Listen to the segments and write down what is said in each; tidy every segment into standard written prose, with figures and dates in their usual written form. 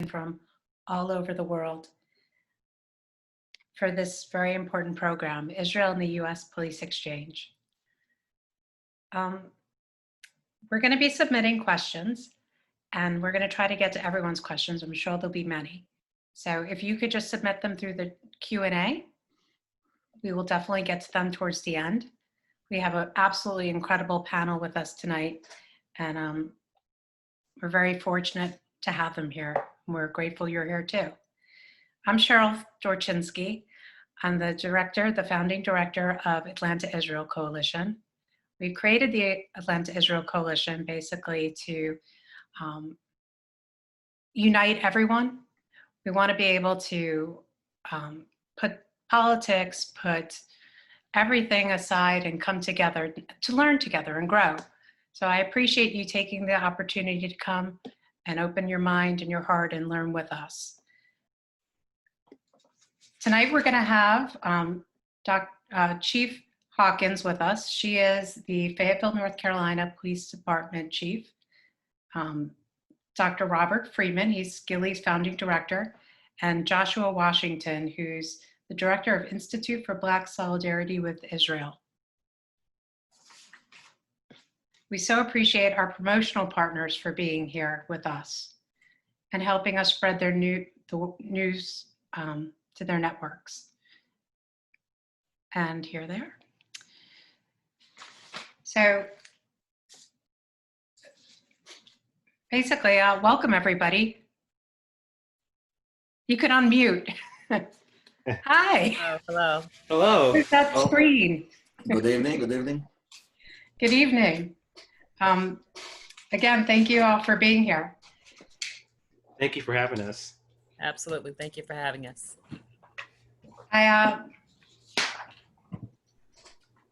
from all over the world for this very important program, Israel and the U.S. Police Exchange. We're going to be submitting questions, and we're going to try to get to everyone's questions. I'm sure there'll be many. So if you could just submit them through the Q&A, we will definitely get to them towards the end. We have an absolutely incredible panel with us tonight, and we're very fortunate to have them here. We're grateful you're here too. I'm Cheryl Dorchinsky. I'm the founding director of Atlanta Israel Coalition. We created the Atlanta Israel Coalition basically to unite everyone. We want to be able to put politics, put everything aside and come together to learn together and grow. So I appreciate you taking the opportunity to come and open your mind and your heart and learn with us. Tonight we're going to have Chief Hawkins with us. She is the Fayetteville, North Carolina Police Department Chief. Dr. Robert Friedman, he's Gilley's founding director, and Joshua Washington, who's the director of Institute for Black Solidarity with Israel. We so appreciate our promotional partners for being here with us and helping us spread their news to their networks. And here they are. So basically, welcome everybody. You could unmute. Hi. Hello. Hello. Where's that screen? Good evening. Good evening. Good evening. Again, thank you all for being here. Thank you for having us. Absolutely. Thank you for having us. I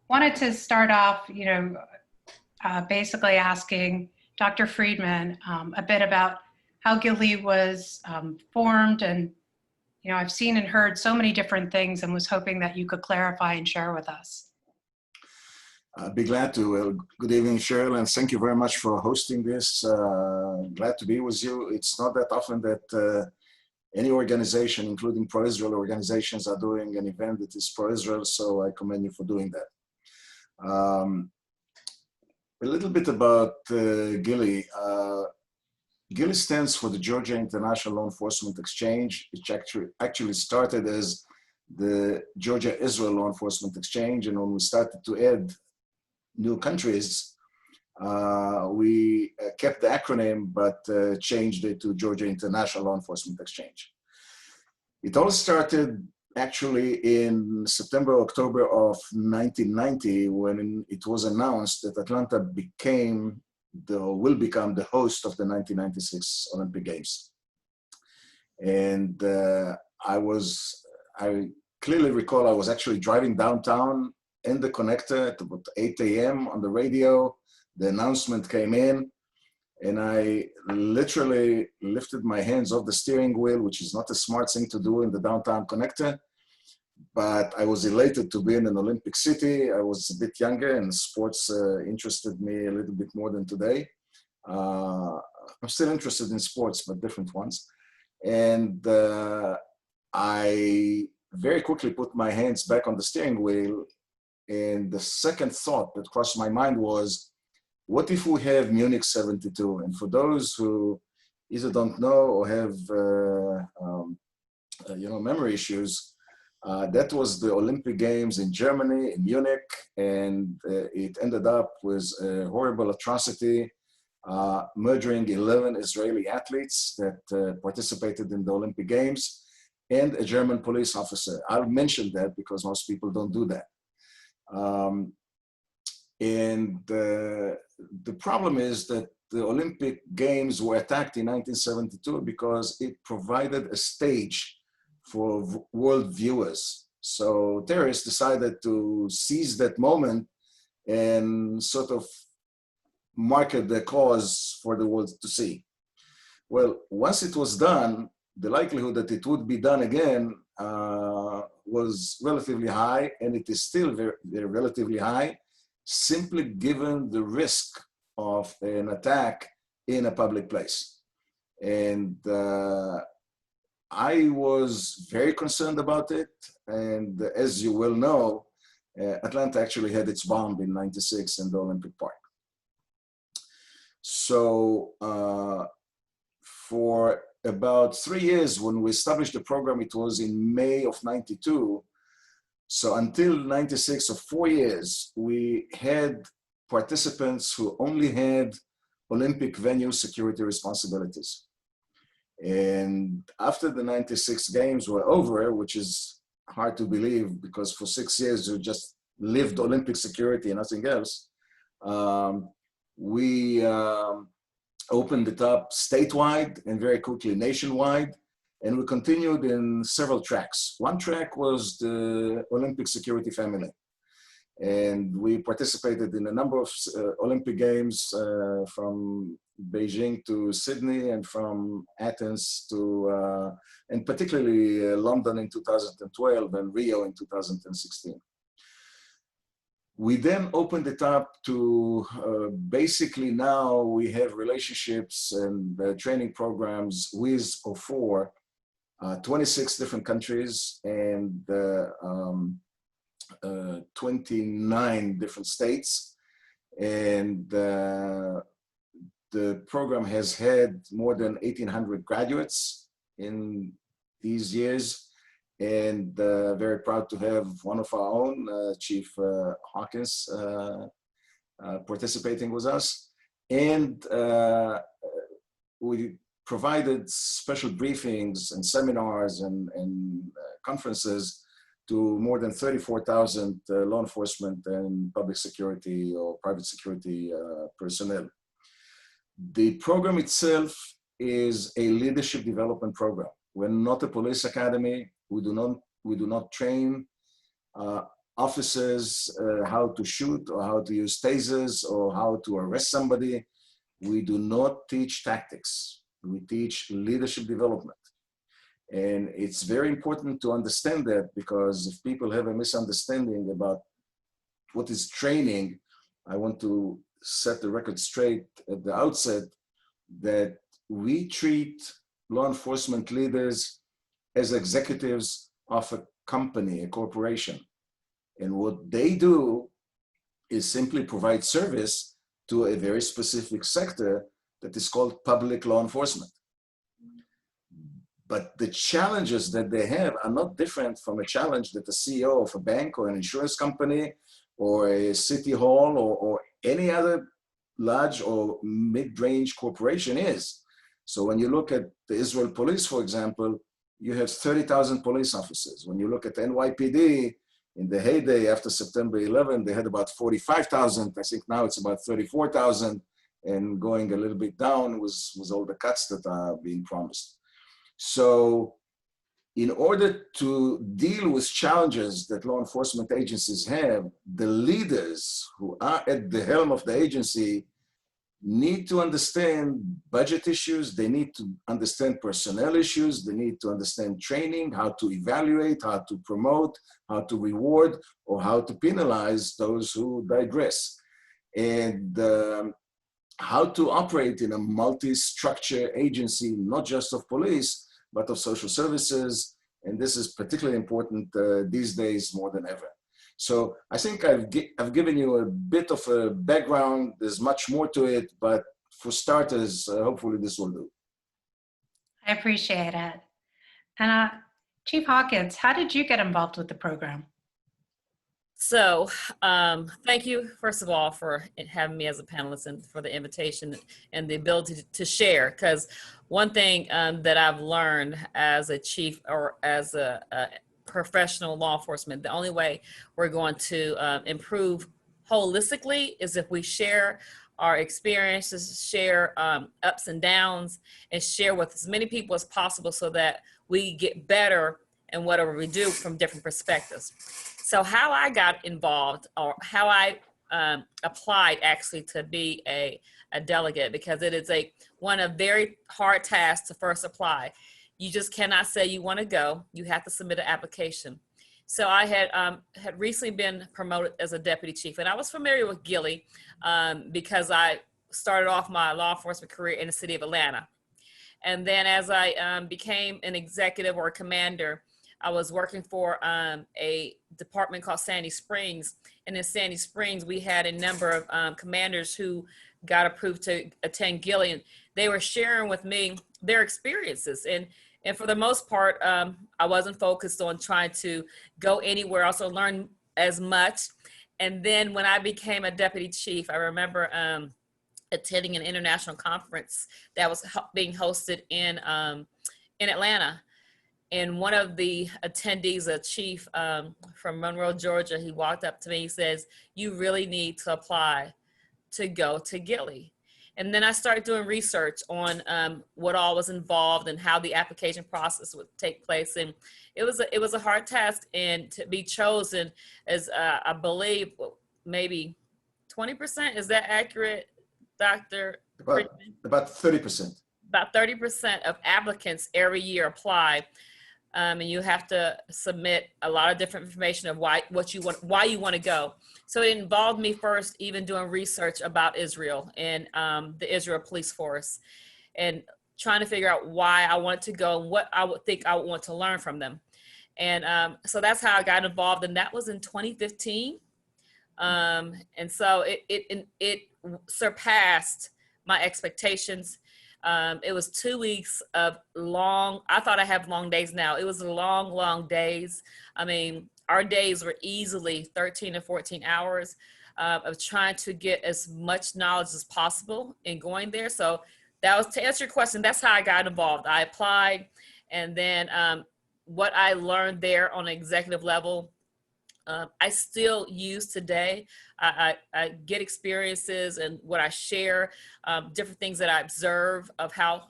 wanted to start off, basically asking Dr. Friedman a bit about how Gilley was formed, and I've seen and heard so many different things, and was hoping that you could clarify and share with us. I'd be glad to. Good evening, Cheryl, and thank you very much for hosting this. Glad to be with you. It's not that often that any organization, including pro-Israel organizations, are doing an event that is pro-Israel, so I commend you for doing that. A little bit about Gilley. Gilley stands for the Georgia International Law Enforcement Exchange. It actually started as the Georgia Israel Law Enforcement Exchange, and when we started to add new countries, we kept the acronym but changed it to Georgia International Law Enforcement Exchange. It all started actually in September, October of 1990, when it was announced that Atlanta will become the host of the 1996 Olympic Games. And I clearly recall I was actually driving downtown in the connector at about 8 a.m. on the radio. The announcement came in, and I literally lifted my hands off the steering wheel, which is not a smart thing to do in the downtown connector. But I was elated to be in an Olympic city. I was a bit younger, and sports interested me a little bit more than today. I'm still interested in sports, but different ones. And I very quickly put my hands back on the steering wheel. And the second thought that crossed my mind was, what if we have Munich 72? And for those who either don't know or have memory issues, that was the Olympic Games in Germany, in Munich, and it ended up with a horrible atrocity, murdering 11 Israeli athletes that participated in the Olympic Games, and a German police officer. I'll mention that because most people don't do that. The problem is that the Olympic Games were attacked in 1972 because it provided a stage for world viewers. So terrorists decided to seize that moment and sort of market the cause for the world to see. Well, once it was done, the likelihood that it would be done again was relatively high, and it is still very relatively high, simply given the risk of an attack in a public place. And I was very concerned about it. And as you well know, Atlanta actually had its bomb in '96 in the Olympic Park. So for about 3 years, when we established the program, it was in May of '92. So until '96, so 4 years, we had participants who only had Olympic venue security responsibilities. And after the '96 games were over, which is hard to believe because for 6 years you just lived Olympic security and nothing else, we opened it up statewide and very quickly nationwide. And we continued in several tracks. One track was the Olympic security family. And we participated in a number of Olympic Games from Beijing to Sydney and from Athens to, and particularly London in 2012 and Rio in 2016. We then opened it up to basically now we have relationships and training programs with or for 26 different countries and 29 different states. And the program has had more than 1,800 graduates in these years. And very proud to have one of our own, Chief Hawkins, participating with us. And we provided special briefings and seminars and conferences to more than 34,000 law enforcement and public security or private security personnel. The program itself is a leadership development program. We're not a police academy. We do not train officers how to shoot or how to use tasers or how to arrest somebody. We do not teach tactics. We teach leadership development. And it's very important to understand that, because if people have a misunderstanding about what is training, I want to set the record straight at the outset that we treat law enforcement leaders as executives of a company, a corporation. And what they do is simply provide service to a very specific sector that is called public law enforcement. But the challenges that they have are not different from a challenge that the CEO of a bank or an insurance company or a city hall or any other large or mid-range corporation is. So when you look at the Israel police, for example, you have 30,000 police officers. When you look at NYPD, in the heyday after September 11, they had about 45,000. I think now it's about 34,000 and going a little bit down with all the cuts that are being promised. So in order to deal with challenges that law enforcement agencies have, the leaders who are at the helm of the agency need to understand budget issues, they need to understand personnel issues, they need to understand training, how to evaluate, how to promote, how to reward, or how to penalize those who digress. And how to operate in a multi-structure agency, not just of police, but of social services. And this is particularly important these days more than ever. So I think I've given you a bit of a background. There's much more to it, but for starters, hopefully this will do. I appreciate it. And Chief Hawkins, how did you get involved with the program? So thank you, first of all, for having me as a panelist and for the invitation and the ability to share. Because one thing that I've learned as a chief or as a professional law enforcement, the only way we're going to improve holistically is if we share our experiences, share ups and downs, and share with as many people as possible so that we get better in whatever we do from different perspectives. So how I got involved, or how I applied actually to be a delegate, because it is one of very hard tasks to first apply. You just cannot say you want to go. You have to submit an application. So I had recently been promoted as a deputy chief, and I was familiar with Gilly because I started off my law enforcement career in the city of Atlanta. And then as I became an executive or a commander, I was working for a department called Sandy Springs. And in Sandy Springs, we had a number of commanders who got approved to attend Gilead. They were sharing with me their experiences. And for the most part, I wasn't focused on trying to go anywhere else or learn as much. And then when I became a deputy chief, I remember attending an international conference that was being hosted in Atlanta. And one of the attendees, a chief from Monroe, Georgia, he walked up to me, he says, "You really need to apply to go to Gilead." And then I started doing research on what all was involved and how the application process would take place. And it was a hard task, and to be chosen as I believe maybe 20%, is that accurate, Dr. About 30%. About 30% of applicants every year apply. And you have to submit a lot of different information of why you want to go. So it involved me first even doing research about Israel and the Israel police force, and trying to figure out why I wanted to go and what I would think I would want to learn from them. And so that's how I got involved, and that was in 2015. And so it surpassed my expectations. It was 2 weeks of long, I thought I have long days now. It was long, long days. I mean, our days were easily 13 to 14 hours of trying to get as much knowledge as possible in going there. So that was, to answer your question, that's how I got involved. I applied, and then what I learned there on an executive level, I still use today. I get experiences, and what I share, different things that I observe of how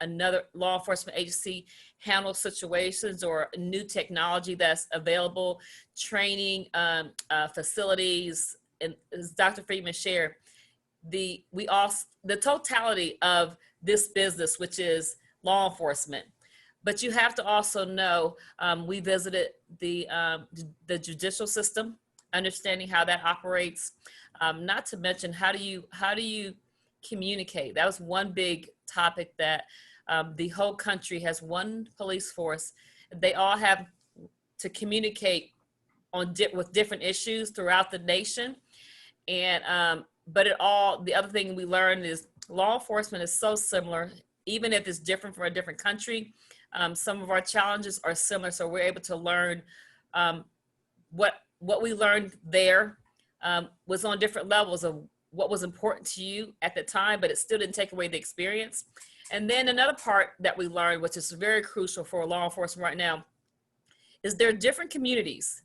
another law enforcement agency handles situations, or new technology that's available, training facilities. And as Dr. Friedman shared, the totality of this business, which is law enforcement. But you have to also know, we visited the judicial system, understanding how that operates. Not to mention, how do you communicate? That was one big topic, that the whole country has one police force. They all have to communicate with different issues throughout the nation. And but the other thing we learned is law enforcement is so similar, even if it's different from a different country. Some of our challenges are similar, so we're able to learn what we learned there was on different levels of what was important to you at the time, but it still didn't take away the experience. And then another part that we learned, which is very crucial for law enforcement right now, is there are different communities.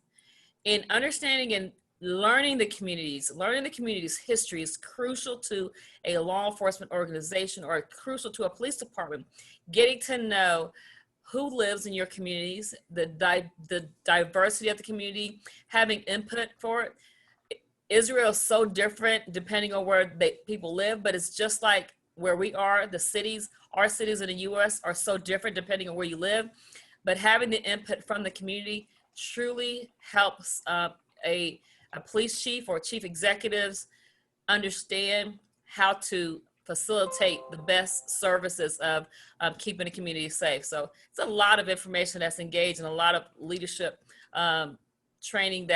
In understanding and learning the community's history is crucial to a law enforcement organization, or crucial to a police department. Getting to know who lives in your communities, the diversity of the community, having input for it. Israel is so different depending on where people live, but it's just like where we are, our cities in the US are so different depending on where you live. But having the input from the community truly helps a police chief or chief executives understand how to facilitate the best services of keeping the community safe. So it's a lot of information that's engaged, and a lot of leadership training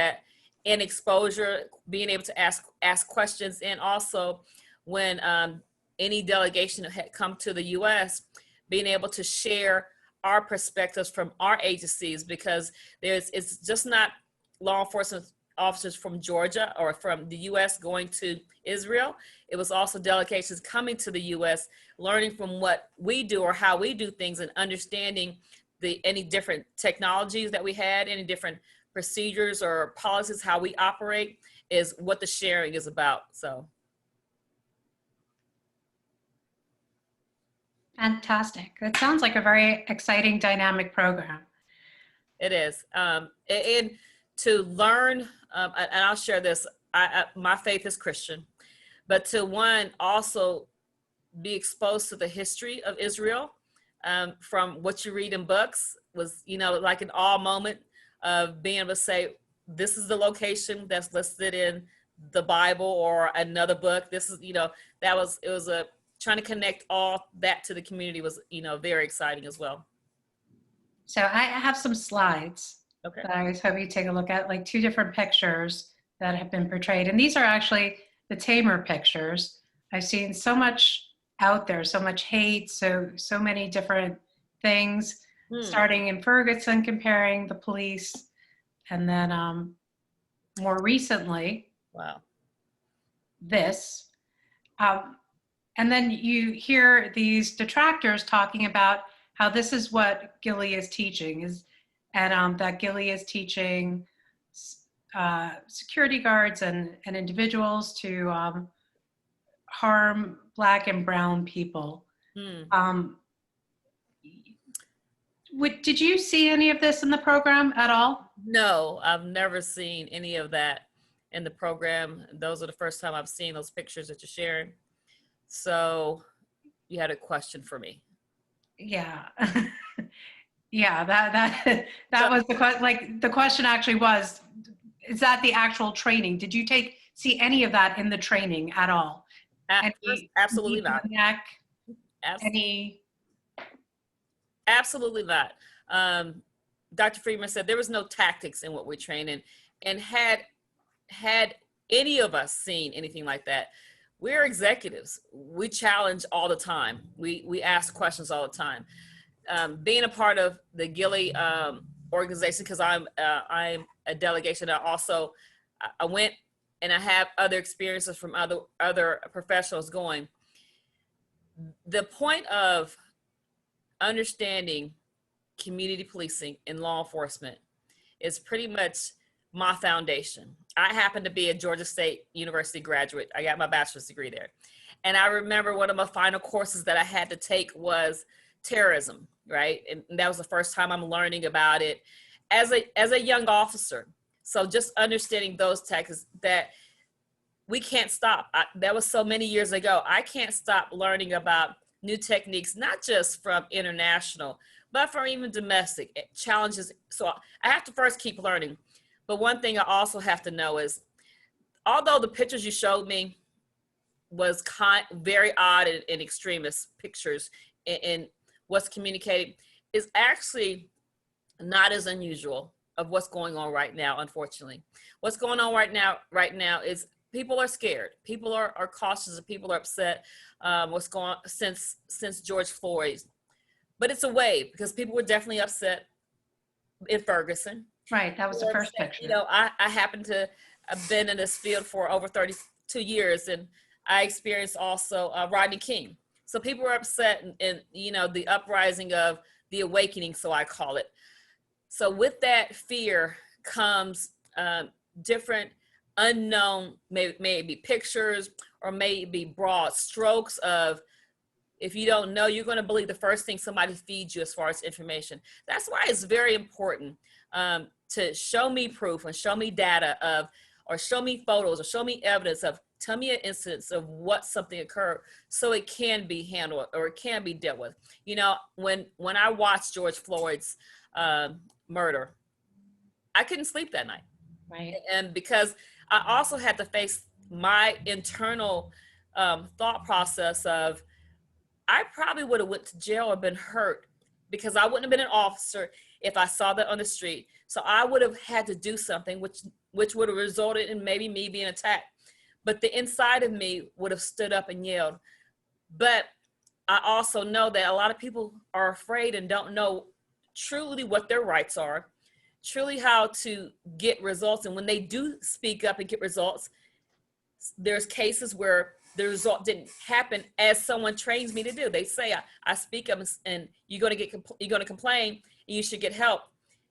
and exposure, being able to ask questions. And also when any delegation had come to the US, being able to share our perspectives from our agencies, because it's just not law enforcement officers from Georgia or from the US going to Israel. It was also delegations coming to the US, learning from what we do or how we do things, and understanding any different technologies that we had, any different procedures or policies, how we operate, is what the sharing is about. So. Fantastic. It sounds like a very exciting, dynamic program. It is. And to learn, and I'll share this, my faith is Christian, but to also be exposed to the history of Israel from what you read in books was, like an awe moment of being able to say, this is the location that's listed in the Bible or another book. This is, it was trying to connect all that to the community was, very exciting as well. So I have some slides Okay. that I was hoping you'd take a look at, like 2 different pictures that have been portrayed. And these are actually the tamer pictures. I've seen so much out there, so much hate, so many different things, starting in Ferguson, comparing the police, and then more recently, Wow. this. And then you hear these detractors talking about how this is what Gilly is teaching, and that Gilly is teaching security guards and individuals to harm Black and brown people. Did you see any of this in the program at all? No, I've never seen any of that in the program. Those are the first time I've seen those pictures that you're sharing. So you had a question for me. Yeah. Yeah, that was the question. Like, the question actually was, is that the actual training? Did you see any of that in the training at all? Absolutely not. Absolutely not. Dr. Friedman said there was no tactics in what we're training, and had any of us seen anything like that, we're executives. We challenge all the time. We ask questions all the time. Being a part of the Gilly organization, because I'm a delegation. I went and I have other experiences from other professionals going. The point of understanding community policing and law enforcement is pretty much my foundation. I happen to be a Georgia State University graduate. I got my bachelor's degree there. And I remember one of my final courses that I had to take was terrorism, right? And that was the first time I'm learning about it as a young officer. So just understanding those tactics, that we can't stop. That was so many years ago. I can't stop learning about new techniques, not just from international, but from even domestic challenges. So I have to first keep learning. But one thing I also have to know is, although the pictures you showed me was very odd and extremist pictures in what's communicated, is actually not as unusual of what's going on right now, unfortunately. What's going on right now is people are scared. People are cautious, and people are upset. What's going on since George Floyd. But it's a wave, because people were definitely upset in Ferguson. Right, that was the first picture. I happen to have been in this field for over 32 years, and I experienced also Rodney King. So people were upset, and the uprising of the awakening, so I call it. So with that fear comes different unknown, maybe pictures, or maybe broad strokes of, if you don't know, you're going to believe the first thing somebody feeds you as far as information. That's why it's very important to show me proof and show me data of, or show me photos, or show me evidence of, tell me an instance of what something occurred, so it can be handled or it can be dealt with. When I watched George Floyd's murder, I couldn't sleep that night. Right. And because I also had to face my internal thought process of, I probably would have went to jail or been hurt, because I wouldn't have been an officer if I saw that on the street. So I would have had to do something which would have resulted in maybe me being attacked. But the inside of me would have stood up and yelled. But I also know that a lot of people are afraid and don't know truly what their rights are, truly how to get results. And when they do speak up and get results, there's cases where the result didn't happen as someone trains me to do. They say, I speak up and you're going to complain, and you should get help.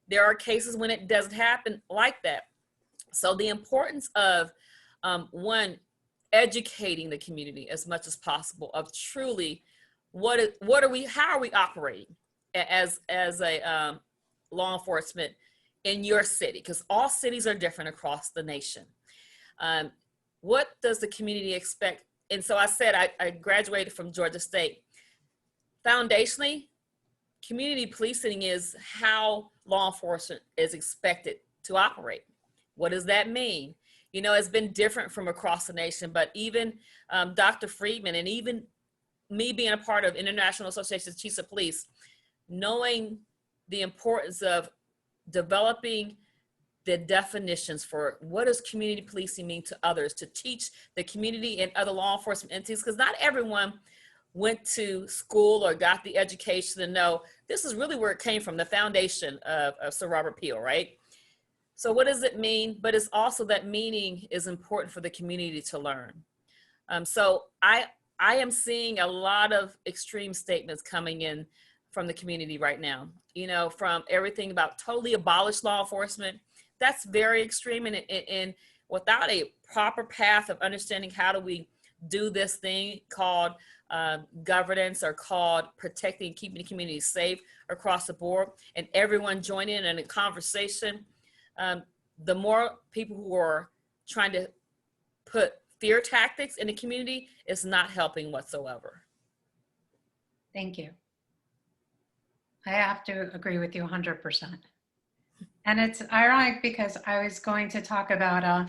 There are cases when it doesn't happen like that. So the importance of one, educating the community as much as possible of truly how are we operating as a law enforcement in your city, because all cities are different across the nation. What does the community expect? And so I said, I graduated from Georgia State. Foundationally, community policing is how law enforcement is expected to operate. What does that mean? It's been different from across the nation, but even Dr. Friedman and even me being a part of International Association of Chiefs of Police, knowing the importance of developing the definitions for what does community policing mean to others, to teach the community and other law enforcement entities, because not everyone went to school or got the education to know this is really where it came from, the foundation of Sir Robert Peel, right? So what does it mean? But it's also that meaning is important for the community to learn. So I am seeing a lot of extreme statements coming in from the community right now, you know, from everything about totally abolish law enforcement. That's very extreme, and without a proper path of understanding how do we do this thing called governance, or called protecting, keeping the community safe across the board, and everyone join in a conversation, the more people who are trying to put fear tactics in the community is not helping whatsoever. Thank you. I have to agree with you 100%. And it's ironic because I was going to talk about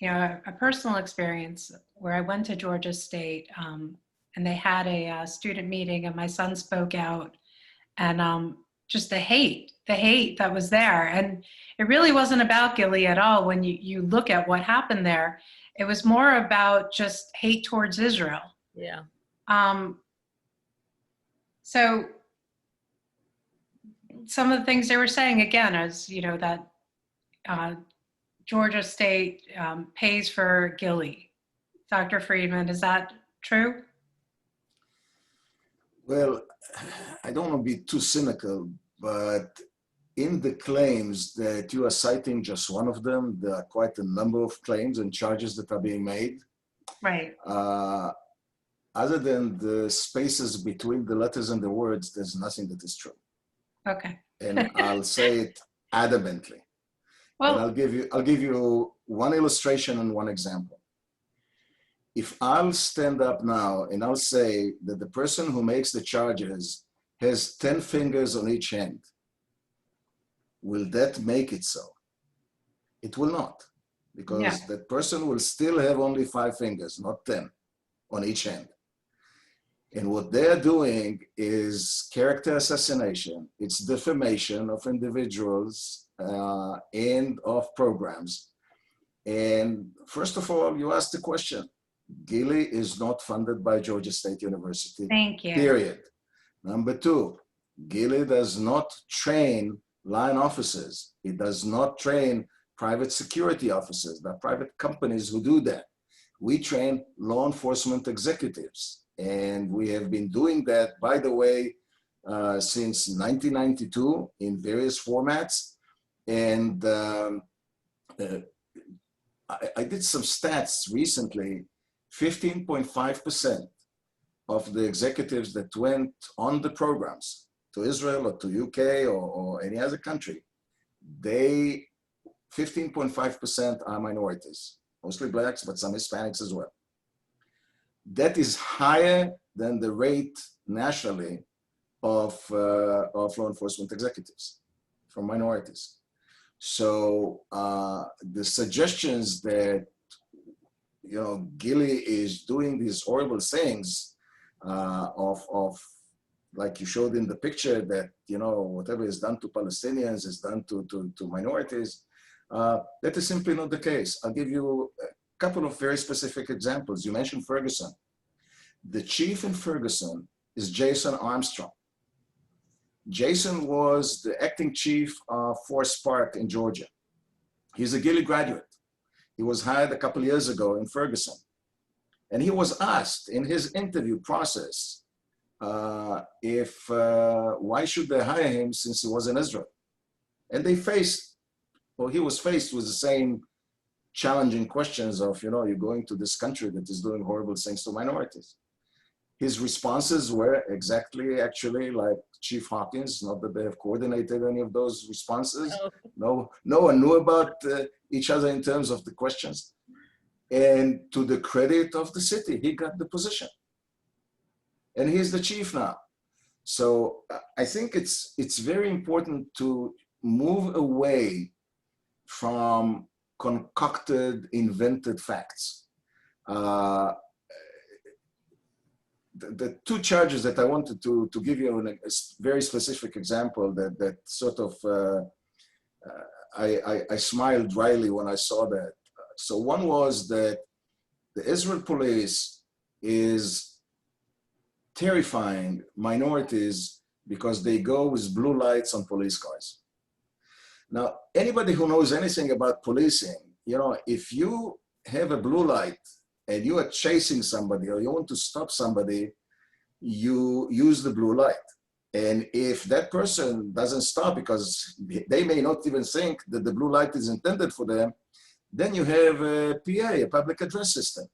a personal experience where I went to Georgia State, and they had a student meeting, and my son spoke out, and just the hate that was there. And it really wasn't about Gilly at all. When you look at what happened there, it was more about just hate towards Israel. Yeah. So some of the things they were saying, again, is, you know, that Georgia State pays for Gilly. Dr. Friedman, is that true? Well, I don't want to be too cynical, but in the claims that you are citing just one of them, there are quite a number of claims and charges that are being made. Right. Other than the spaces between the letters and the words, there's nothing that is true. Okay. And I'll say it adamantly. Well, and I'll give you one illustration and one example. If I'll stand up now and I'll say that the person who makes the charges has 10 fingers on each hand, will that make it so? It will not, because that person will still have only 5 fingers, not 10 on each hand. And what they're doing is character assassination. It's defamation of individuals and of programs. And first of all, you asked the question, Gilly is not funded by Georgia State University. thank you. Period. Number 2, Gilly does not train line officers. It does not train private security officers. There are private companies who do that. We train law enforcement executives. And we have been doing that, by the way, since 1992 in various formats. And I did some stats recently. 15.5% of the executives that went on the programs to Israel or to UK or any other country, 15.5% are minorities, mostly blacks, but some Hispanics as well. That is higher than the rate nationally of law enforcement executives from minorities. So the suggestions that, you know, Gilly is doing these horrible things of like you showed in the picture, that, you know, whatever is done to Palestinians is done to minorities. That is simply not the case. I'll give you a couple of very specific examples. You mentioned Ferguson. The chief in Ferguson is Jason Armstrong. Jason was the acting chief of Forest Park in Georgia. He's a Gilly graduate. He was hired a couple of years ago in Ferguson. And he was asked in his interview process why should they hire him since he was in Israel? And he was faced with the same challenging questions of, you know, you're going to this country that is doing horrible things to minorities. His responses were exactly actually like Chief Hawkins, not that they have coordinated any of those responses. No one knew about each other in terms of the questions. And to the credit of the city, he got the position. And he's the chief now. So I think it's very important to move away from concocted, invented facts. the two charges that I wanted to give you a very specific example that sort of, I smiled dryly when I saw that. So one was that the Israel police is terrifying minorities because they go with blue lights on police cars. Now, anybody who knows anything about policing, you know, if you have a blue light and you are chasing somebody or you want to stop somebody, you use the blue light. And if that person doesn't stop because they may not even think that the blue light is intended for them, then you have a PA, a public address system.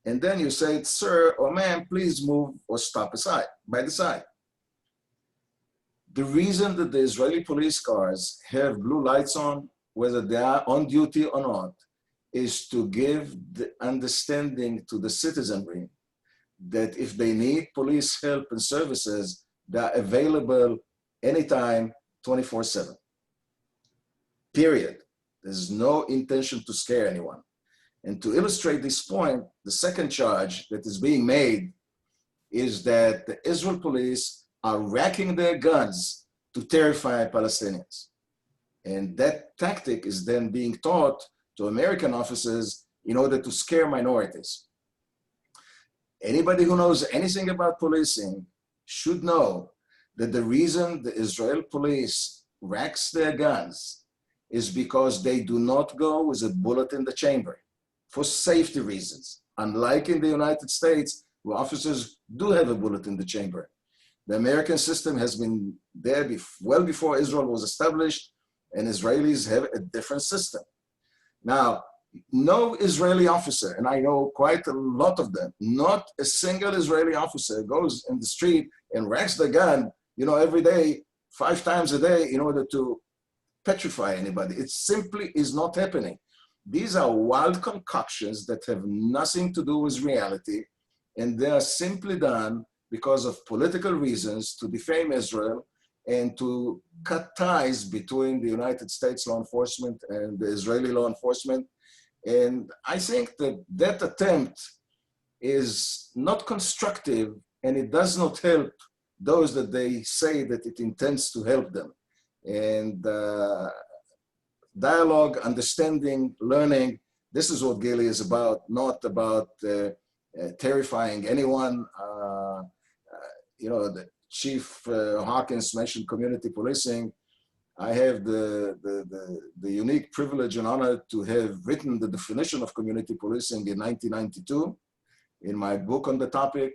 And then you say, sir or ma'am, please move or stop aside, by the side. The reason that the Israeli police cars have blue lights on, whether they are on duty or not, is to give the understanding to the citizenry that if they need police help and services, they're available anytime, 24/7. Period. There's no intention to scare anyone. And to illustrate this point, the second charge that is being made is that the Israel police are racking their guns to terrify Palestinians. And that tactic is then being taught to American officers in order to scare minorities. Anybody who knows anything about policing should know that the reason the Israel police racks their guns is because they do not go with a bullet in the chamber for safety reasons. Unlike in the United States, where officers do have a bullet in the chamber. The American system has been there well before Israel was established, and Israelis have a different system. Now, no Israeli officer, and I know quite a lot of them, not a single Israeli officer goes in the street and racks the gun, you know, every day, 5 times a day in order to petrify anybody. It simply is not happening. These are wild concoctions that have nothing to do with reality, and they are simply done because of political reasons to defame Israel and to cut ties between the United States law enforcement and the Israeli law enforcement. And I think that that attempt is not constructive, and it does not help those that they say that it intends to help them. And dialogue, understanding, learning, this is what Gili is about, not about terrifying anyone. You know, the Chief Hawkins mentioned community policing. I have the unique privilege and honor to have written the definition of community policing in 1992 in my book on the topic.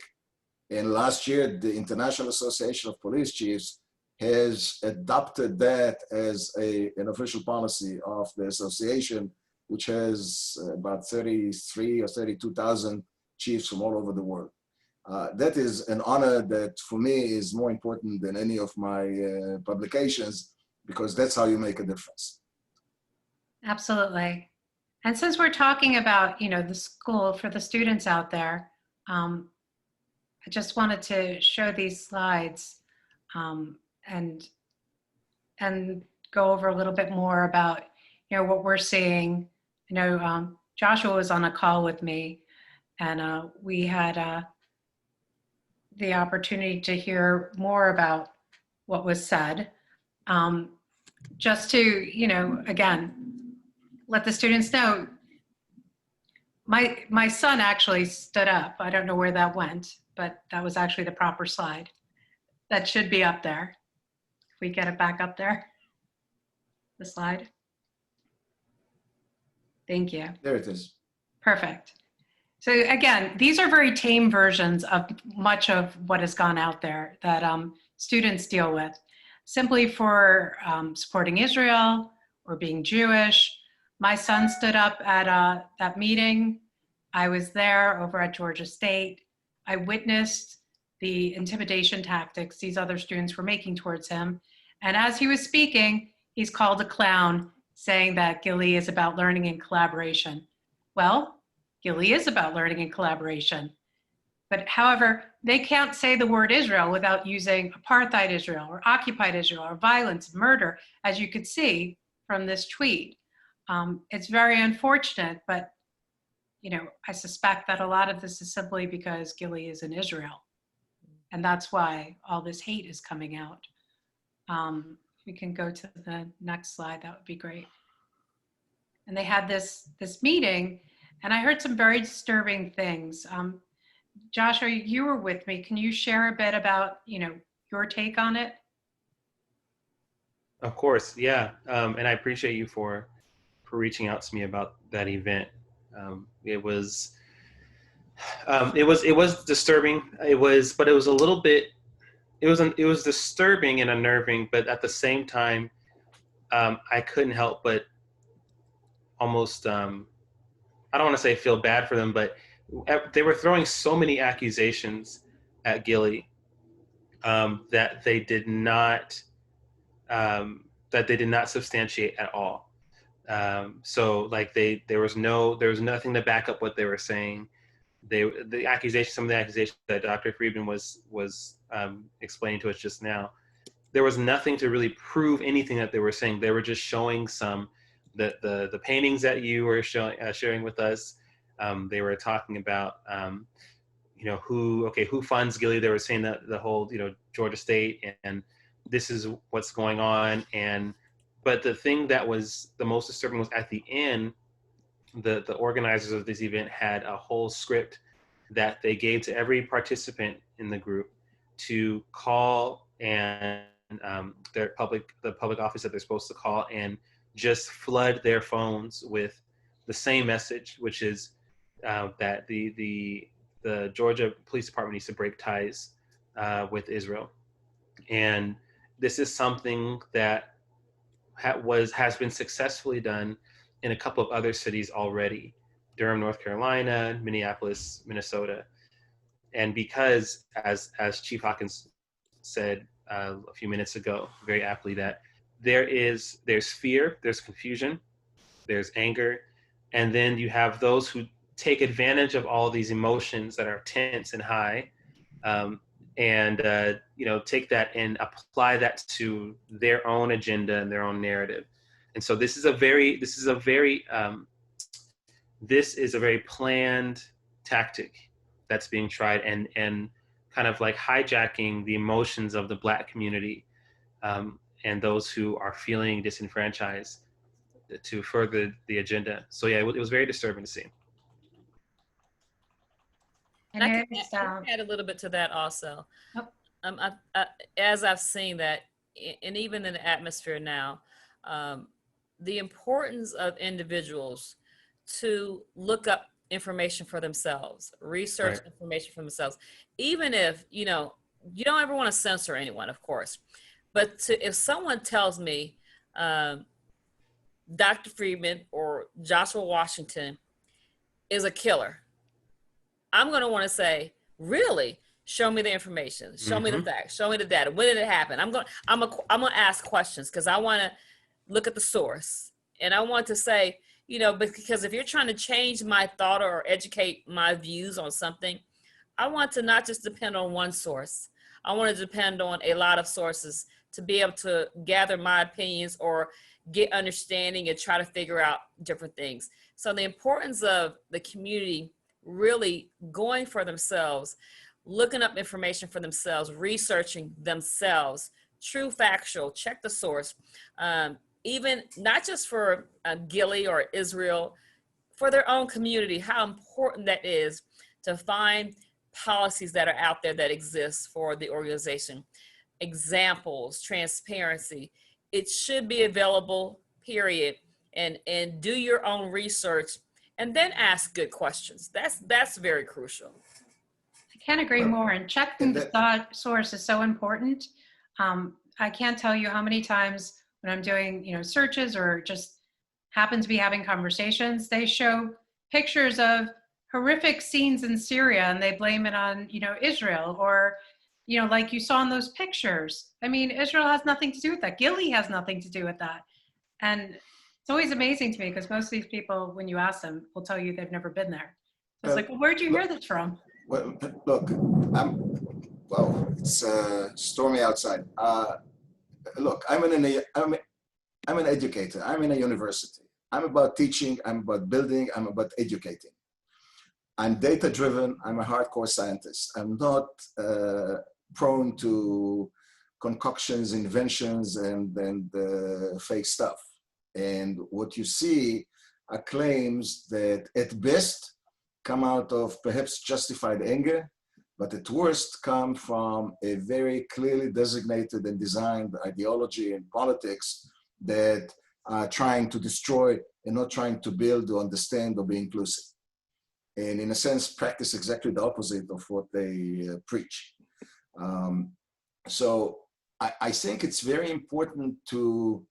And last year, the International Association of Police Chiefs has adopted that as an official policy of the association, which has about 33 or 32,000 chiefs from all over the world. That is an honor that for me is more important than any of my publications, because that's how you make a difference. Absolutely. And since we're talking about, you know, the school for the students out there, I just wanted to show these slides and go over a little bit more about, you know, what we're seeing. You know, Joshua was on a call with me, and we had the opportunity to hear more about what was said. Just to, you know, again, let the students know, my son actually stood up. I don't know where that went, but that was actually the proper slide. That should be up there. If we get it back up there, the slide. Thank you. There it is. Perfect. So again, these are very tame versions of much of what has gone out there that students deal with, simply for supporting Israel or being Jewish. My son stood up at that meeting. I was there over at Georgia State. I witnessed the intimidation tactics these other students were making towards him. And as he was speaking, he's called a clown, saying that Gili is about learning and collaboration. Well, Gili is about learning and collaboration. But however, they can't say the word Israel without using apartheid Israel or occupied Israel or violence, murder, as you could see from this tweet. It's very unfortunate, but you know, I suspect that a lot of this is simply because Gili is in Israel. And that's why all this hate is coming out. We can go to the next slide. That would be great. And they had this meeting, and I heard some very disturbing things. Josh, you were with me. Can you share a bit about, your take on it? Of course, yeah. And I appreciate you for reaching out to me about that event. It was disturbing. But it was a little bit. It was disturbing and unnerving, but at the same time, I couldn't help but almost. I don't want to say feel bad for them, but they were throwing so many accusations at Gilly that they did not substantiate at all. So like there was nothing to back up what they were saying. Some of the accusations that Dr. Friedman was explaining to us just now, there was nothing to really prove anything that they were saying. They were just showing the paintings that you were sharing with us. They were talking about who funds Gilly. They were saying that the whole Georgia State, and this is what's going on. But the thing that was the most disturbing was at the end, the organizers of this event had a whole script that they gave to every participant in the group to call and the public office that they're supposed to call and just flood their phones with the same message, which is that the Georgia Police Department needs to break ties with Israel. And this is something that has been successfully done in a couple of other cities already: Durham, North Carolina, Minneapolis, Minnesota. And because, as Chief Hawkins said a few minutes ago, very aptly, that there's fear, there's confusion, there's anger, and then you have those who take advantage of all these emotions that are tense and high, and take that and apply that to their own agenda and their own narrative. And so this is a very planned tactic that's being tried, and kind of like hijacking the emotions of the Black community and those who are feeling disenfranchised to further the agenda. So yeah, it was very disturbing to see. And I can add a little bit to that also. Oh. As I've seen that, and even in the atmosphere now, the importance of individuals to look up information for themselves, research right. Information for themselves, even if, you don't ever want to censor anyone, of course. But if someone tells me Dr. Friedman or Joshua Washington is a killer, I'm going to want to say, really? Show me the information. Show me the facts. Show me the data. When did it happen? I'm going to ask questions because I want to look at the source. And I want to say, because if you're trying to change my thought or educate my views on something, I want to not just depend on one source. I want to depend on a lot of sources to be able to gather my opinions or get understanding and try to figure out different things. So the importance of the community really going for themselves, looking up information for themselves, researching themselves, true factual, check the source, even not just for Gilly or Israel, for their own community, how important that is to find policies that are out there that exist for the organization. Examples, transparency, it should be available, period. And do your own research and then ask good questions. That's very crucial. I can't agree more. And checking the source is so important. I can't tell you how many times when I'm doing, searches or just happen to be having conversations, they show pictures of horrific scenes in Syria and they blame it on, Israel, or, like you saw in those pictures. I mean, Israel has nothing to do with that. Gilly has nothing to do with that. And it's always amazing to me because most of these people, when you ask them, will tell you they've never been there. So it's like, well, where'd you hear this from? Well, look, it's stormy outside. Look, I'm an educator. I'm in a university. I'm about teaching. I'm about building. I'm about educating. I'm data-driven. I'm a hardcore scientist. I'm not prone to concoctions, inventions, and fake stuff. And what you see are claims that at best come out of perhaps justified anger, but at worst come from a very clearly designated and designed ideology and politics that are trying to destroy and not trying to build or understand or be inclusive. And in a sense, practice exactly the opposite of what they preach. So I think it's very important to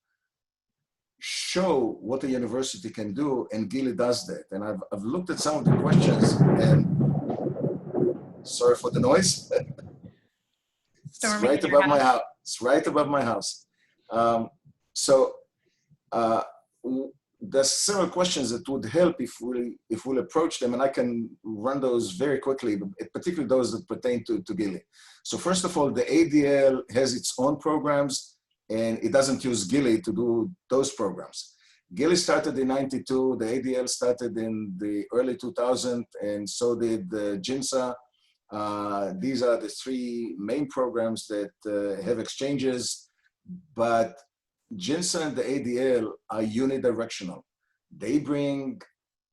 show what a university can do, and Gili does that. And I've looked at some of the questions, and sorry for the noise. It's right above my house. It's right above my house. There's several questions that would help if we'll approach them, and I can run those very quickly, particularly those that pertain to Gili. So first of all, the ADL has its own programs, and it doesn't use Gili to do those programs. Gili started in '92, the ADL started in the early 2000s, and so did JINSA. These are the three main programs that have exchanges, but JINSA and the ADL are unidirectional. They bring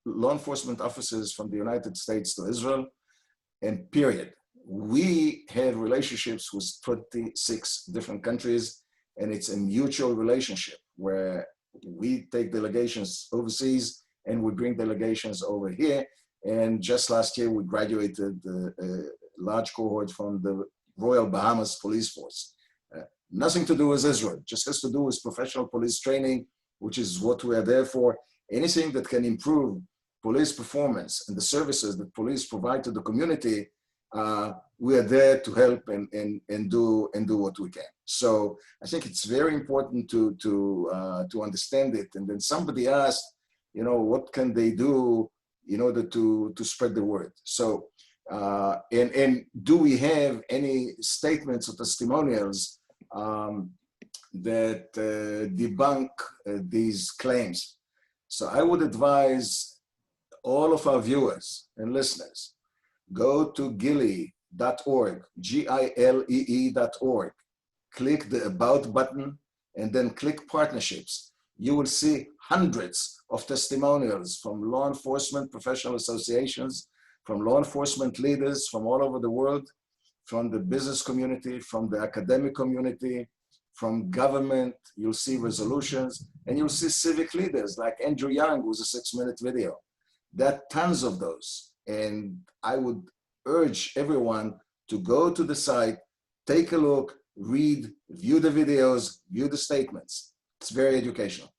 law enforcement officers from the United States to Israel, and period. We have relationships with 26 different countries, and it's a mutual relationship where we take delegations overseas and we bring delegations over here. And just last year, we graduated a large cohort from the Royal Bahamas Police Force. Nothing to do with Israel, just has to do with professional police training, which is what we are there for. Anything that can improve police performance and the services that police provide to the community, we are there to help and do what we can. So I think it's very important to understand it. And then somebody asked, what can they do in order to spread the word? So, and do we have any statements or testimonials that debunk these claims? So I would advise all of our viewers and listeners, go to Gilee.org, GILEE.org, click the About button, and then click Partnerships. You will see hundreds of testimonials from law enforcement professional associations, from law enforcement leaders from all over the world, from the business community, from the academic community, from government. You'll see resolutions, and you'll see civic leaders like Andrew Young, who's a 6-minute video. There are tons of those. And I would urge everyone to go to the site, take a look, read, view the videos, view the statements. It's very educational.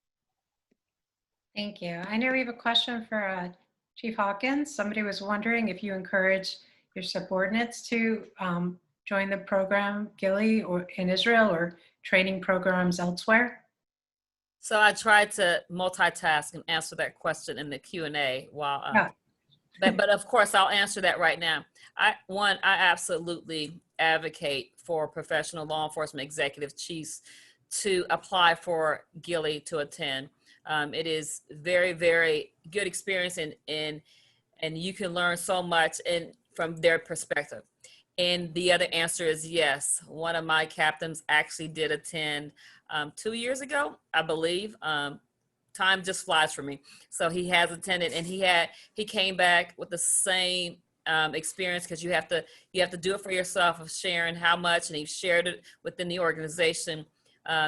Thank you. I know we have a question for Chief Hawkins. Somebody was wondering if you encourage your subordinates to join the program, Gili, or in Israel, or training programs elsewhere. So I tried to multitask and answer that question in the Q&A while, but of course I'll answer that right now. I absolutely advocate for professional law enforcement executive chiefs to apply for Gili to attend. It is very, very good experience, and you can learn so much from their perspective. And the other answer is yes. One of my captains actually did attend 2 years ago, I believe. Time just flies for me. So he has attended, and he came back with the same experience, because you have to do it for yourself, of sharing how much, and he shared it within the organization,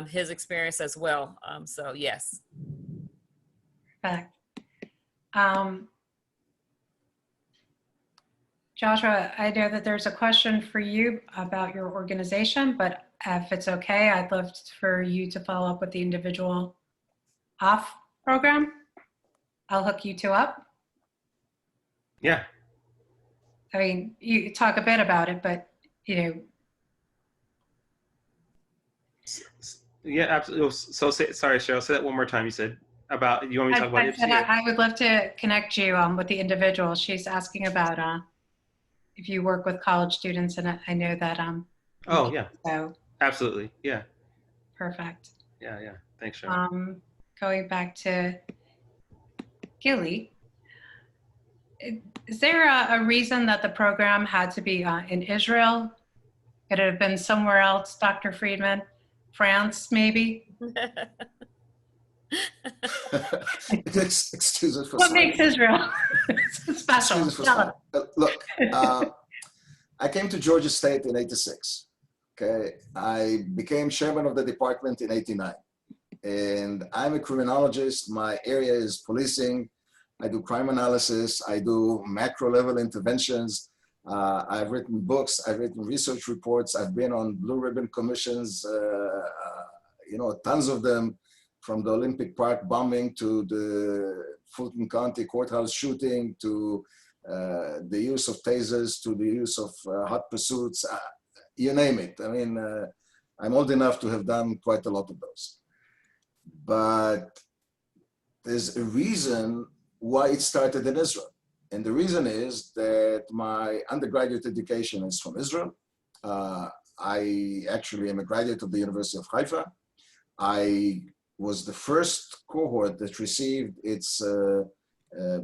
his experience as well. So yes. Perfect. Joshua, I know that there's a question for you about your organization, but if it's okay, I'd love for you to follow up with the individual off program. I'll hook you two up. Yeah. I mean, you talk a bit about it, but Yeah, absolutely. So sorry, Cheryl, say that one more time. You said about, you want me to talk about IBSI? I would love to connect you with the individual. She's asking about if you work with college students, and I know that oh yeah, so absolutely, yeah, perfect. Yeah, thanks, Cheryl. Going back to Gili, is there a reason that the program had to be in Israel Could it have been somewhere else, Dr. Friedman? France, maybe? Excuses for What makes Israel special? Excuses for look, I came to Georgia State in '86. Okay, I became chairman of the department in '89, and I'm a criminologist. My area is policing. I do crime analysis. I do macro level interventions. I've written books. I've written research reports. I've been on blue ribbon commissions. Tons of them, from the Olympic Park bombing to the Fulton County courthouse shooting to the use of tasers to the use of hot pursuits. You name it. I mean, I'm old enough to have done quite a lot of those. But there's a reason why it started in Israel. And the reason is that my undergraduate education is from Israel. I actually am a graduate of the University of Haifa. I was the first cohort that received its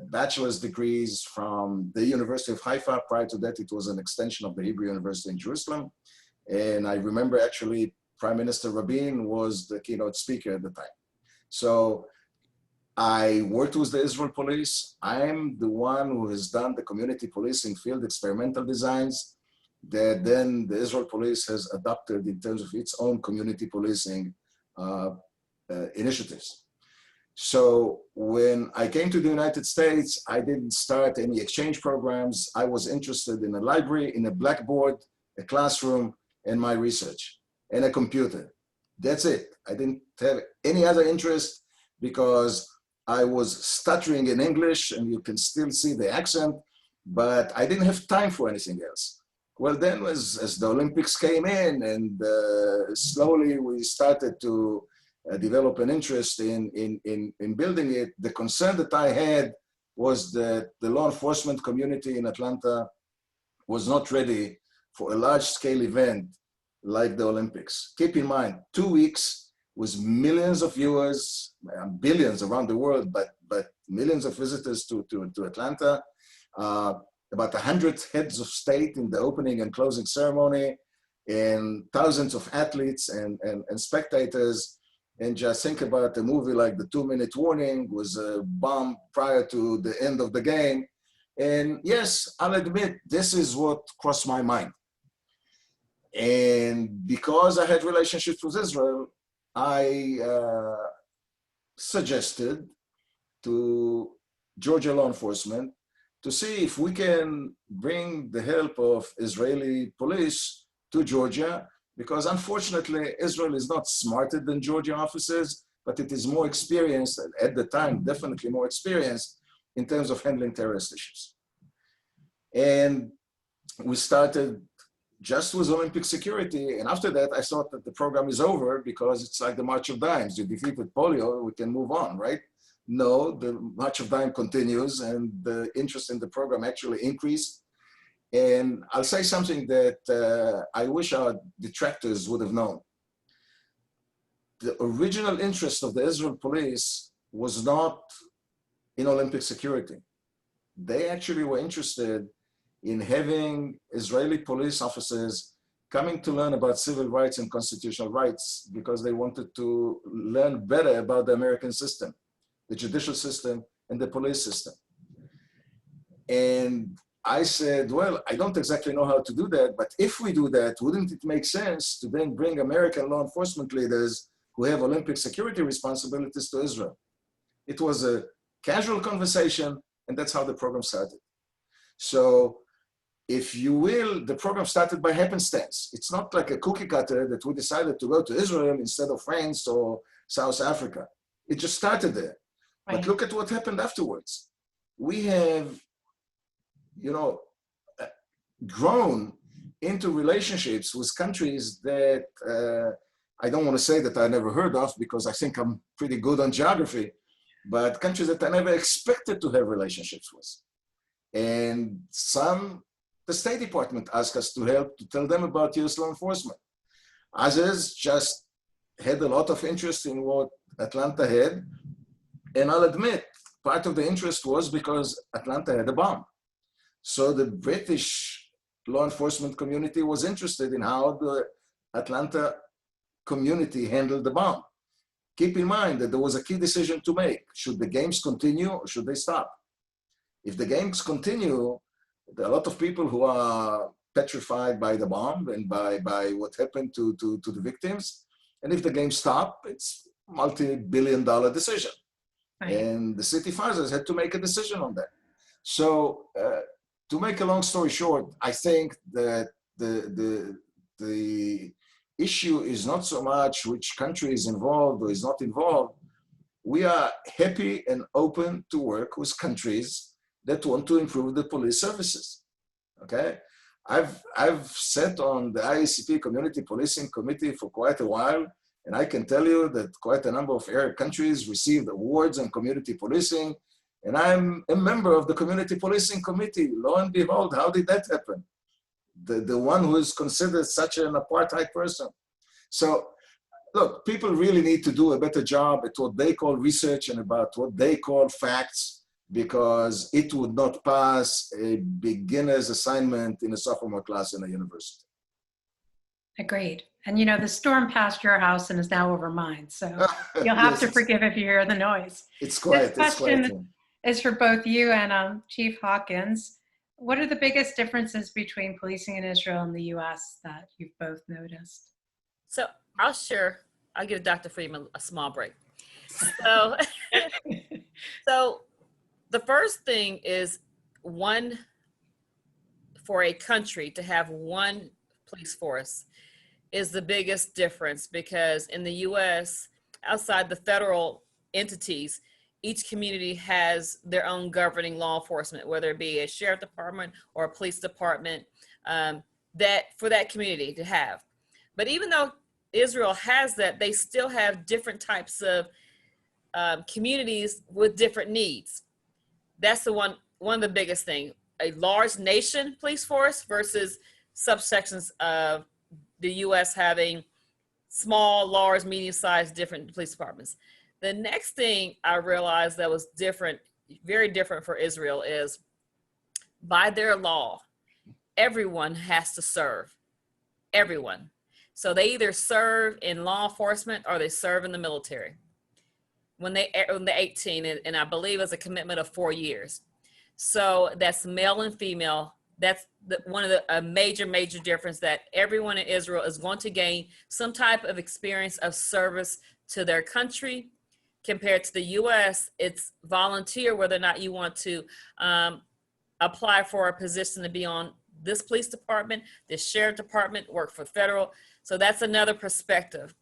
bachelor's degrees from the University of Haifa. Prior to that, it was an extension of the Hebrew University in Jerusalem. And I remember actually Prime Minister Rabin was the keynote speaker at the time. So I worked with the Israel police. I'm the one who has done the community policing field experimental designs that then the Israel police has adopted in terms of its own community policing initiatives. So when I came to the United States, I didn't start any exchange programs. I was interested in a library, in a blackboard, a classroom, and my research, and a computer. That's it. I didn't have any other interest because I was stuttering in English, and you can still see the accent, but I didn't have time for anything else. Well, then as the Olympics came in, and slowly we started to develop an interest in building it, the concern that I had was that the law enforcement community in Atlanta was not ready for a large-scale event like the Olympics. Keep in mind, 2 weeks with millions of viewers, billions around the world, but millions of visitors to Atlanta, about 100 heads of state in the opening and closing ceremony, and thousands of athletes and spectators. And just think about a movie like The 2-Minute Warning was a bomb prior to the end of the game. And yes, I'll admit, this is what crossed my mind. And because I had relationships with Israel, I suggested to Georgia law enforcement to see if we can bring the help of Israeli police to Georgia, because unfortunately, Israel is not smarter than Georgia officers, but it is more experienced, at the time, definitely more experienced in terms of handling terrorist issues. And we started just with Olympic security. And after that, I thought that the program is over because it's like the March of Dimes. You defeated polio, we can move on, right? No, the March of Dimes continues, and the interest in the program actually increased. And I'll say something that I wish our detractors would have known. The original interest of the Israel police was not in Olympic security. They actually were interested in having Israeli police officers coming to learn about civil rights and constitutional rights because they wanted to learn better about the American system, the judicial system, and the police system. And I said, well, I don't exactly know how to do that, but if we do that, wouldn't it make sense to then bring American law enforcement leaders who have Olympic security responsibilities to Israel? It was a casual conversation, and that's how the program started. So if you will, the program started by happenstance. It's not like a cookie cutter that we decided to go to Israel instead of France or South Africa. It just started there. Right. But look at what happened afterwards. We have, grown into relationships with countries that I don't want to say that I never heard of because I think I'm pretty good on geography, but countries that I never expected to have relationships with. And some, the State Department asked us to help to tell them about US law enforcement. Others just had a lot of interest in what Atlanta had. And I'll admit, part of the interest was because Atlanta had a bomb. So the British law enforcement community was interested in how the Atlanta community handled the bomb. Keep in mind that there was a key decision to make. Should the games continue or should they stop? If the games continue, there are a lot of people who are petrified by the bomb and by what happened to the victims. And if the games stop, it's a multi-billion-dollar decision. Right. And the city fathers had to make a decision on that. So to make a long story short, I think that the issue is not so much which country is involved or is not involved. We are happy and open to work with countries that want to improve the police services. Okay, I've sat on the IACP Community Policing Committee for quite a while, and I can tell you that quite a number of Arab countries received awards on community policing, and I'm a member of the Community Policing Committee. Lo and behold, how did that happen? The one who is considered such an apartheid person. So look, people really need to do a better job at what they call research and about what they call facts, because it would not pass a beginner's assignment in a sophomore class in a university. Agreed. And you know, the storm passed your house and is now over mine. So you'll have Yes, to forgive if you hear the noise. It's quiet. This It's quiet. question is for both you and Chief Hawkins. What are the biggest differences between policing in Israel and the US that you've both noticed? So I'll give Dr. Friedman a small break. So the first thing is for a country to have one police force is the biggest difference, because in the US, outside the federal entities, each community has their own governing law enforcement, whether it be a sheriff department or a police department, that for that community to have. But even though Israel has that, they still have different types of communities with different needs. That's one of the biggest things. A large nation police force versus subsections of the US having small, large, medium-sized, different police departments. The next thing I realized that was different, very different for Israel, is by their law, everyone has to serve. Everyone. So they either serve in law enforcement or they serve in the military when they're 18, and I believe it's a commitment of 4 years. So that's male and female. That's one of the major difference, that everyone in Israel is going to gain some type of experience of service to their country. Compared to the US, it's volunteer whether or not you want to apply for a position to be on this police department, this sheriff department, work for federal. So that's another perspective.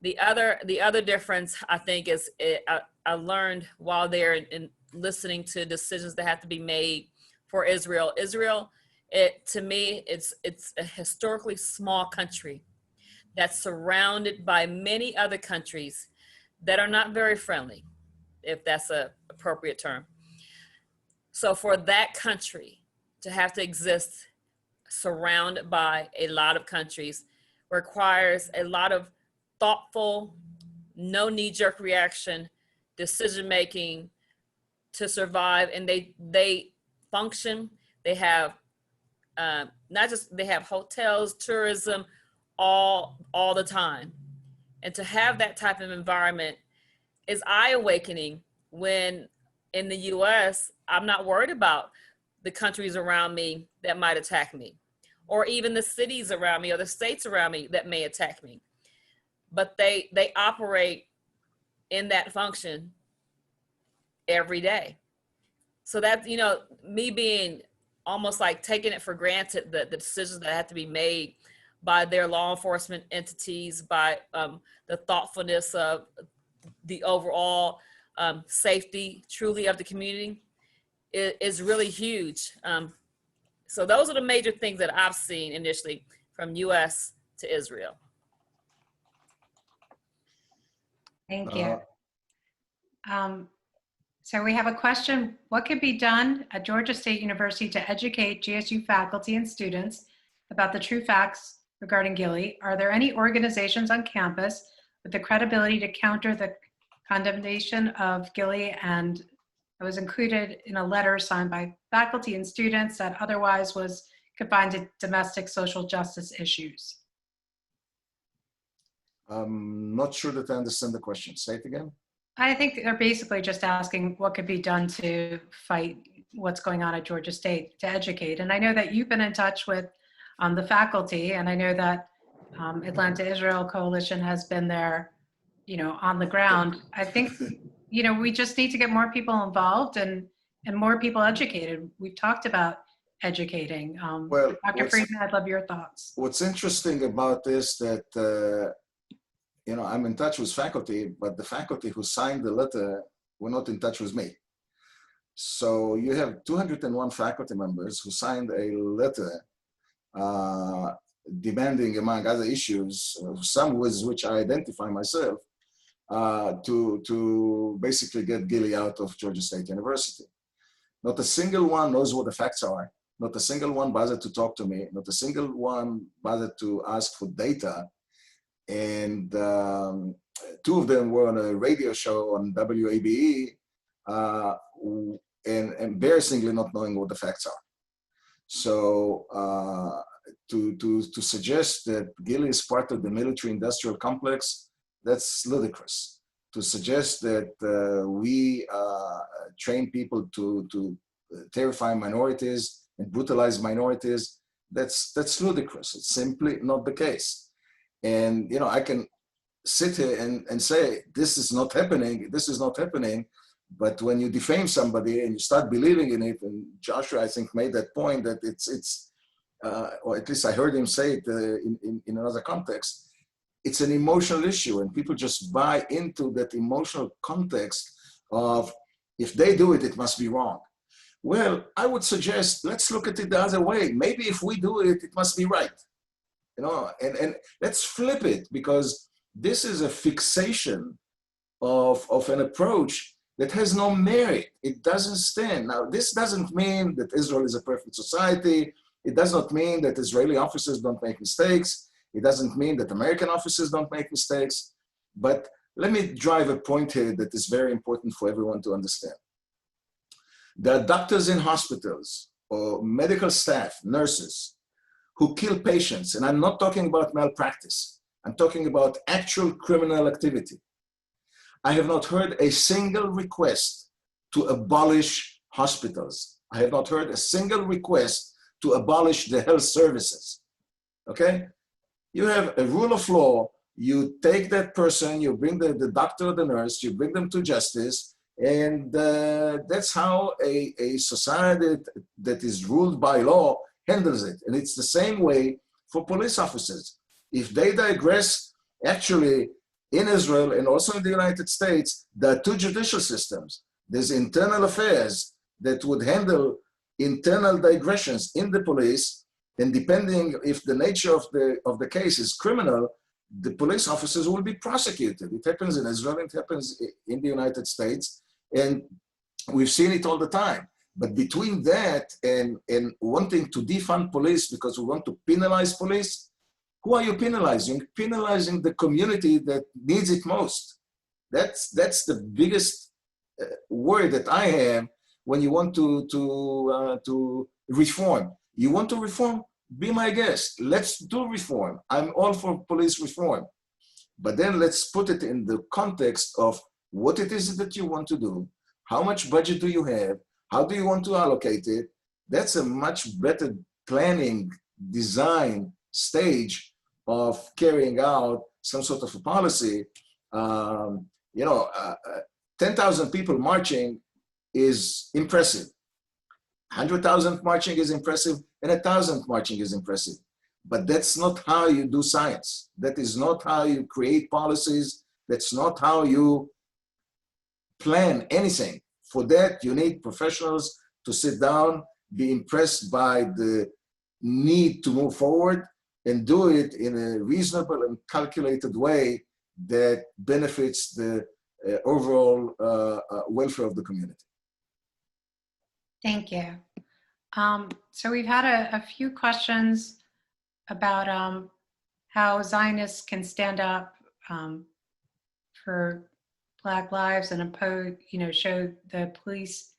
The other difference, I think, is I learned while there in listening to decisions that have to be made for Israel. Israel, to me, it's a historically small country that's surrounded by many other countries that are not very friendly, if that's an appropriate term. So for that country to have to exist surrounded by a lot of countries requires a lot of thoughtful, no knee-jerk reaction, decision-making to survive. And they function, they have they have hotels, tourism, all the time. And to have that type of environment is eye-awakening, when in the US, I'm not worried about the countries around me that might attack me, or even the cities around me or the states around me that may attack me. But they operate in that function every day. So that, you know, me being almost like taking it for granted, that the decisions that have to be made by their law enforcement entities, by the thoughtfulness of the overall safety truly of the community is really huge. So those are the major things that I've seen initially from US to Israel. Thank you. So we have a question. What could be done at Georgia State University to educate GSU faculty and students about the true facts regarding Gilly? Are there any organizations on campus with the credibility to counter the condemnation of Gilly? And it was included in a letter signed by faculty and students that otherwise was confined to domestic social justice issues. I'm not sure that I understand the question. Say it again. I think they're basically just asking what could be done to fight what's going on at Georgia State, to educate. And I know that you've been in touch with the faculty, and I know that Atlanta Israel Coalition has been there, on the ground. I think, we just need to get more people involved and more people educated. We've talked about educating. Well, Dr. Friedman, I'd love your thoughts. What's interesting about this that, I'm in touch with faculty, but the faculty who signed the letter were not in touch with me. So you have 201 faculty members who signed a letter demanding, among other issues, some with which I identify myself, to basically get Gilly out of Georgia State University. Not a single one knows what the facts are. Not a single one bothered to talk to me. Not a single one bothered to ask for data. And two of them were on a radio show on WABE, and embarrassingly not knowing what the facts are. So to suggest that Gilly is part of the military-industrial complex, that's ludicrous. To suggest that we train people to terrify minorities and brutalize minorities, that's ludicrous. It's simply not the case. And I can sit here and say, this is not happening, but when you defame somebody and you start believing in it, and Joshua, I think, made that point that it's or at least I heard him say it in another context, it's an emotional issue, and people just buy into that emotional context of, if they do it, it must be wrong. Well, I would suggest, let's look at it the other way. Maybe if we do it, it must be right. And let's flip it, because this is a fixation of an approach that has no merit. It doesn't stand. Now, this doesn't mean that Israel is a perfect society. It does not mean that Israeli officers don't make mistakes. It doesn't mean that American officers don't make mistakes. But let me drive a point here that is very important for everyone to understand. There are doctors in hospitals or medical staff, nurses, who kill patients. And I'm not talking about malpractice. I'm talking about actual criminal activity. I have not heard a single request to abolish hospitals. I have not heard a single request to abolish the health services, okay? You have a rule of law. You take that person, you bring the doctor or the nurse, you bring them to justice, and that's how a society that is ruled by law handles it. And it's the same way for police officers. If they digress, actually in Israel and also in the United States, there are two judicial systems. There's internal affairs that would handle internal digressions in the police, and depending if the nature of the case is criminal, the police officers will be prosecuted. It happens in Israel, it happens in the United States, and we've seen it all the time. But between that and wanting to defund police because we want to penalize police, who are you penalizing? You're penalizing the community that needs it most. That's the biggest worry that I have when you want to reform. You want to reform? Be my guest. Let's do reform. I'm all for police reform. But then let's put it in the context of what it is that you want to do. How much budget do you have? How do you want to allocate it? That's a much better planning, design stage of carrying out some sort of a policy. 10,000 people marching is impressive. 100,000 marching is impressive, and 1,000 marching is impressive. But that's not how you do science. That is not how you create policies. That's not how you plan anything. For that, you need professionals to sit down, be impressed by the need to move forward, and do it in a reasonable and calculated way that benefits the overall welfare of the community. Thank you. So we've had a few questions about how Zionists can stand up for Black lives and oppose, show the police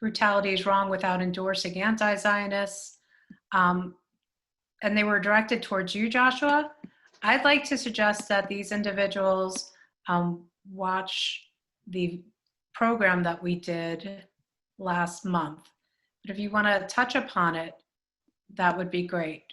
brutality is wrong without endorsing anti-Zionists. and they were directed towards you, Joshua. I'd like to suggest that these individuals watch the program that we did last month. But if you want to touch upon it, that would be great.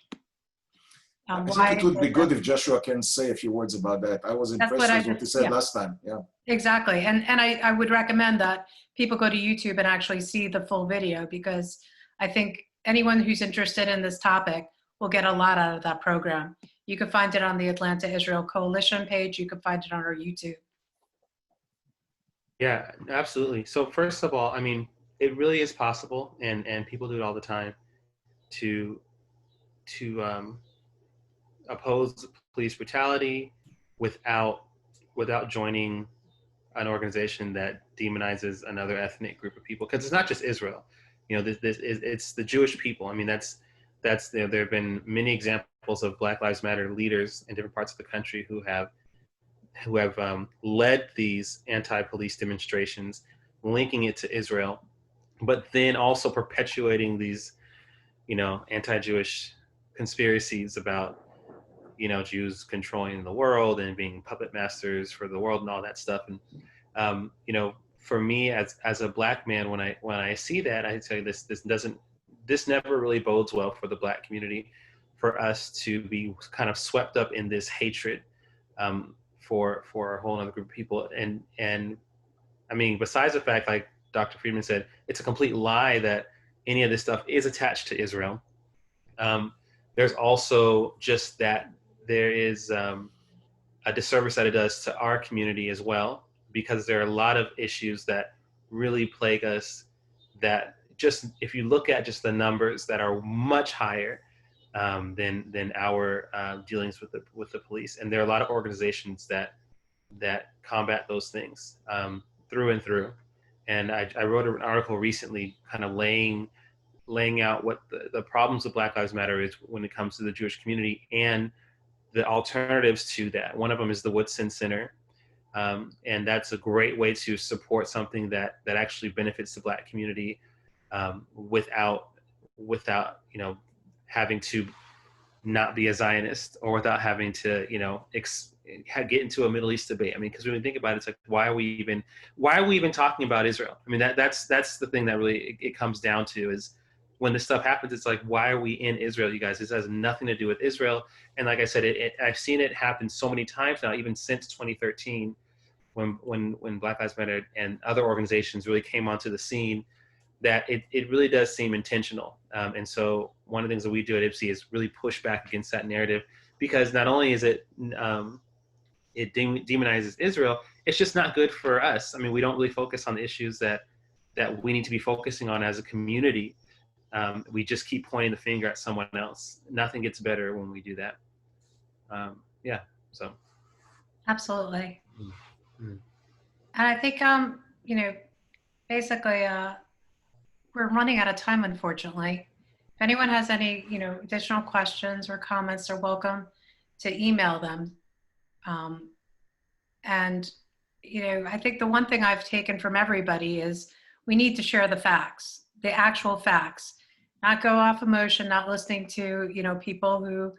I think it would be good if Joshua can say a few words about that. I was impressed with what he said last time. Yeah. Exactly. And I would recommend that people go to YouTube and actually see the full video, because I think anyone who's interested in this topic will get a lot out of that program. You can find it on the Atlanta Israel Coalition page. You can find it on our YouTube. Yeah, absolutely. So first of all, I mean, it really is possible, and people do it all the time, to oppose police brutality without joining an organization that demonizes another ethnic group of people. Because it's not just Israel, you know, it's the Jewish people. I mean, that's there have been many examples of Black Lives Matter leaders in different parts of the country who have led these anti-police demonstrations, linking it to Israel, but then also perpetuating these, you know, anti-Jewish conspiracies about, you know, Jews controlling the world and being puppet masters for the world and all that stuff. And you know, for me as a Black man, when I see that, I tell you this never really bodes well for the Black community, for us to be kind of swept up in this hatred for a whole other group of people. And I mean, besides the fact, like Dr. Friedman said, it's a complete lie that any of this stuff is attached to Israel. There's also just that there is a disservice that it does to our community as well, because there are a lot of issues that really plague us that just, if you look at just the numbers, that are much higher than our dealings with the police. And there are a lot of organizations that combat those things through and through. And I wrote an article recently kind of laying out what the problems with Black Lives Matter is when it comes to the Jewish community, and the alternatives to that. One of them is the Woodson Center. And that's a great way to support something that actually benefits the Black community without, you know, having to not be a Zionist, or without having to, you know, get into a Middle East debate. I mean, because when we think about it, it's like, why are we even talking about Israel? I mean, that's the thing that really it comes down to, is when this stuff happens, it's like, why are we in Israel, you guys? This has nothing to do with Israel. And like I said, I've seen it happen so many times now, even since 2013, when Black Lives Matter and other organizations really came onto the scene, that it really does seem intentional. And so one of the things that we do at IBSI is really push back against that narrative, because not only is it demonizes Israel, it's just not good for us. I mean, we don't really focus on the issues that we need to be focusing on as a community. We just keep pointing the finger at someone else. Nothing gets better when we do that. Yeah, so. Absolutely. Mm-hmm. And I think, you know, basically, we're running out of time, unfortunately. If anyone has any, you know, additional questions or comments, they're welcome to email them. And, you know, I think the one thing I've taken from everybody is we need to share the facts, the actual facts, not go off emotion, not listening to, you know, people who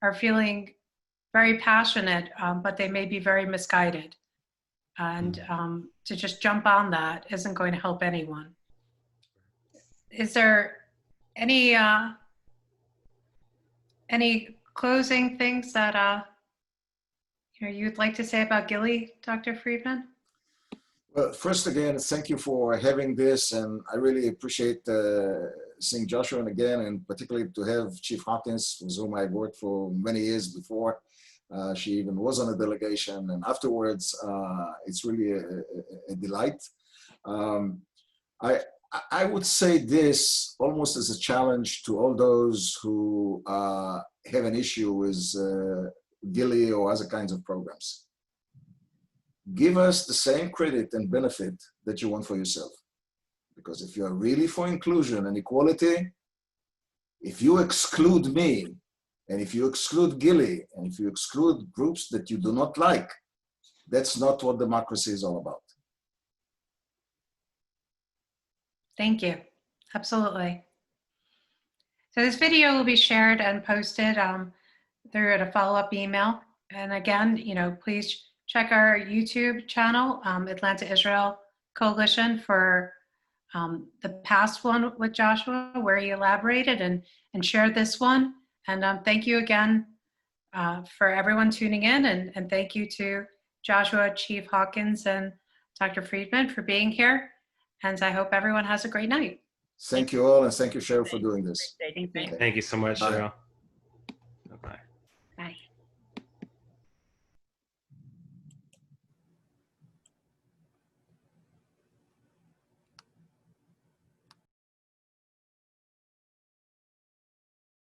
are feeling very passionate, but they may be very misguided. And to just jump on that isn't going to help anyone. Is there any closing things that you know, you'd like to say about Gilly, Dr. Friedman? Well, first again, thank you for having this, and I really appreciate seeing Joshua again, and particularly to have Chief Hawkins, with whom I worked for many years before. She even was on a delegation, and afterwards, it's really a delight. I would say this almost as a challenge to all those who have an issue with Gilly or other kinds of programs. Give us the same credit and benefit that you want for yourself. Because if you are really for inclusion and equality, if you exclude me, and if you exclude Gilly, and if you exclude groups that you do not like, that's not what democracy is all about. Thank you. Absolutely. So this video will be shared and posted through a follow-up email. And again, please check our YouTube channel, Atlanta Israel Coalition, for the past one with Joshua, where he elaborated and shared this one. And thank you again for everyone tuning in. And thank you to Joshua, Chief Hawkins, and Dr. Friedman for being here. And I hope everyone has a great night. Thank you all, and thank you, Cheryl, for doing this. Thank you. Thank you so much, Bye. Cheryl. Bye-bye.